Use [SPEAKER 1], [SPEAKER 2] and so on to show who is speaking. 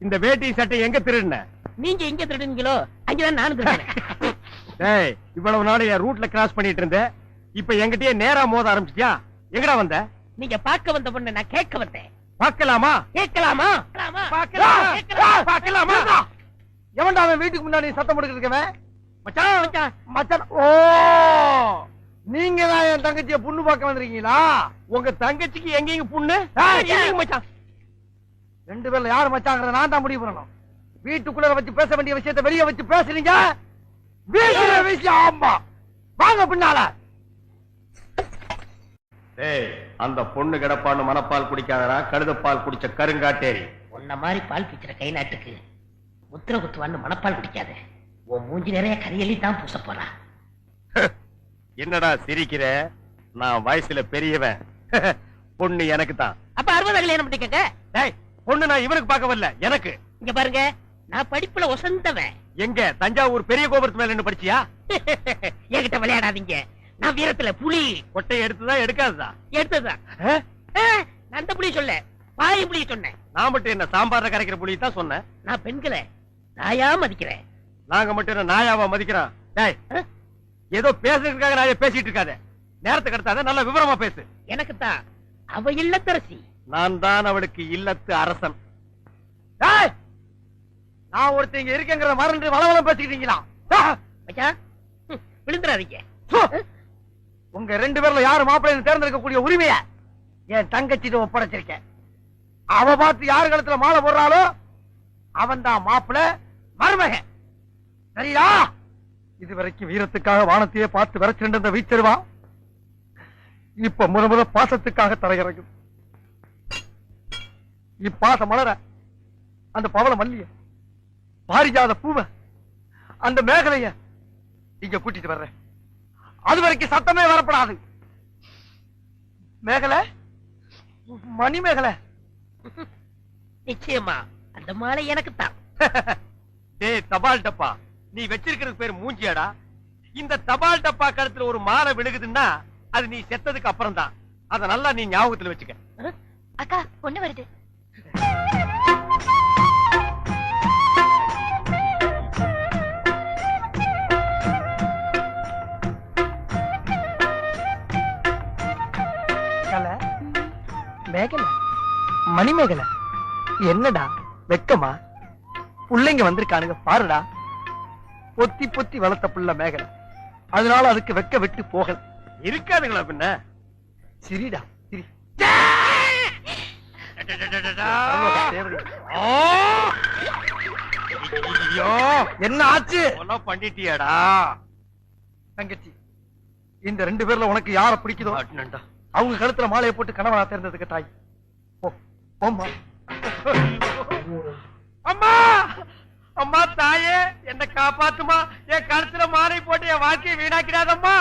[SPEAKER 1] இந்த வேட்டி சட்டை எங்க திருடுன?
[SPEAKER 2] நீங்க எங்க திருடுனீங்களோ அங்கதான் நானும் திருடுனேன்.
[SPEAKER 1] இவ்வளவு நாள் என் ரூட்ல கிராஸ் பண்ணிட்டு இருந்த, இப்ப என்கிட்டயே நேரா மோத ஆரம்பிச்சிட்டியா? எங்கடா வந்த?
[SPEAKER 2] நீங்க பார்க்க வந்த பொண்ணு நான் கேட்க வந்தேன்.
[SPEAKER 1] பார்க்கலாமா?
[SPEAKER 2] கேட்கலாமா?
[SPEAKER 1] பார்க்கலாமா? எவன்டா அவன் வீட்டுக்கு முன்னாடி சத்தம் போட்டுக்கிட்டு இருக்கவன்? மச்சான் மச்சான் மச்சான். ஓ, நீங்க தான் என் தங்கச்சியை புண்ணு பார்க்க வந்திருக்கீங்களா? உங்க தங்கச்சிக்கு எங்கேயும் புண்ணு? மச்சான், ரெண்டு பேர்ல யாரு மச்சாங்கிறத நான் தான் முடிவு பண்ணணும். வீட்டுக்குள்ள வச்சு பேச வேண்டிய விஷயத்தை வெளியே வச்சு பேசுறீங்க. வீட்டுல விஷயம். ஆமா, வாங்க பின்னால. அந்த பொண்ணு கிடப்பான்னு மனப்பால் குடிக்காதரா, கழுதப்பால் குடிச்ச கருங்காட்டேரி.
[SPEAKER 2] உன்ன மாதிரி பால் பிச்சுற கை நாட்டுக்கு முத்திர குத்துவான்னு மனப்பால் குடிக்காத. உன் மூஞ்சி நிறைய கரியலி தான் பூச போறா.
[SPEAKER 1] என்னடா சிரிக்கிற? நான் வயசுல பெரியவன். பொண்ணு எனக்கு தான்.
[SPEAKER 2] அப்ப 60 கல்யாணம் பண்ணிக்கங்க.
[SPEAKER 1] பொண்ணு நான் இவனுக்கு பார்க்க வரல, எனக்கு.
[SPEAKER 2] இங்க பாருங்க, நான் படிப்புல ஒசந்தவன்.
[SPEAKER 1] எங்க தஞ்சாவூர் பெரிய கோபுரத்து மேல என்ன படிச்சியா?
[SPEAKER 2] என்கிட்ட விளையாடாதீங்க. நான் வீரத்துல புலி.
[SPEAKER 1] கொட்டையை எடுத்துதான் எடுக்காதுதான்?
[SPEAKER 2] எடுத்ததுதான். அந்த புலி சொல்ல, பாய் புலி சொன்னேன்.
[SPEAKER 1] நான் மட்டும் என்ன சாம்பார்ல கரைக்கிற புலி தான் சொன்னேன்.
[SPEAKER 2] நான் பெண்களை நாயா மதிக்கிறேன்.
[SPEAKER 1] நாங்க மட்டும் என்ன நாயாவா மதிக்கிறோம்? ஏதோ பேசுறதுக்காக நாய பேசிட்டு இருக்காத. நேரத்தை கடத்தாத, நல்ல விவரமா பேசு.
[SPEAKER 2] எனக்கு தான் அவ இல்லத்தரசி. நான்
[SPEAKER 1] தான் அவளுக்கு இல்லத்து அரசன். நான் ஒருத்தங்க இருக்கேங்கிற மறந்து வளவளம் பேசிக்கிட்டீங்களா?
[SPEAKER 2] விழுந்துறாதீங்க.
[SPEAKER 1] உங்க ரெண்டு பேர்ல யாரு மாப்பிள்ளை தேர்ந்தெடுக்கக்கூடிய உரிமைய என் தங்கச்சிட்டு ஒப்படைச்சிருக்கேன். அவ பார்த்து யாரு கழுத்துல மாலை போடுறாளோ அவன் தான் மாப்பிள்ள மருமக. சரியா? இதுவரைக்கும் வீரத்துக்காக வானத்தையே பார்த்து விரைச்சிட்டு இருந்த வீச்சருவா இப்ப முத பாசத்துக்காக தரையிறங்கும். இப்பாசம் மலர அந்த பவள மல்லிய, பாரிஜாத பூவ, அந்த மேகலைய இங்க கூட்டிட்டு வர்றேன். அது வரைக்கும் சத்தமே வரப்படாது. மேகலை, மணி மேகலை.
[SPEAKER 2] நிச்சயமா அந்த மாலை எனக்கு தான்.
[SPEAKER 1] டேய் தபால் டப்பா, நீ வச்சிருக்கிறது பேர் மூஞ்சியாடா. இந்த தபால் டப்பா கழுத்துல ஒரு மாலை விழுகுதுன்னா அது நீ செத்ததுக்கு அப்புறம் தான். அத நல்லா நீ ஞாபகத்துல வச்சுக்க.
[SPEAKER 3] அக்கா, பொண்ணு வருது.
[SPEAKER 1] மேகலை, மணிமேகலை, என்னடா வெக்கமா? புள்ளைங்க வந்திருக்கானுங்க பாருடா. பொத்தி பொத்தி வளர்த்த புள்ள மேகலை, அதனால அதுக்கு வெக்க விட்டு போகல. இருக்காதுங்களா பின்ன? சிரிடா சிரி. என்ன ஆச்சு? பண்ணிட்டியாடா தங்கச்சி? இந்த ரெண்டு பேர்ல உனக்கு யார பிடிக்குதோ அவங்க கழுத்துல மாலையை போட்டு கணவனா தேர்ந்ததுக்கு தாய். அம்மா அம்மா தாயே, என்ன காப்பாத்துமா. என் கழுத்துல மாலை போட்டு என் வாழ்க்கையை வீணாக்கிறாதம்மா.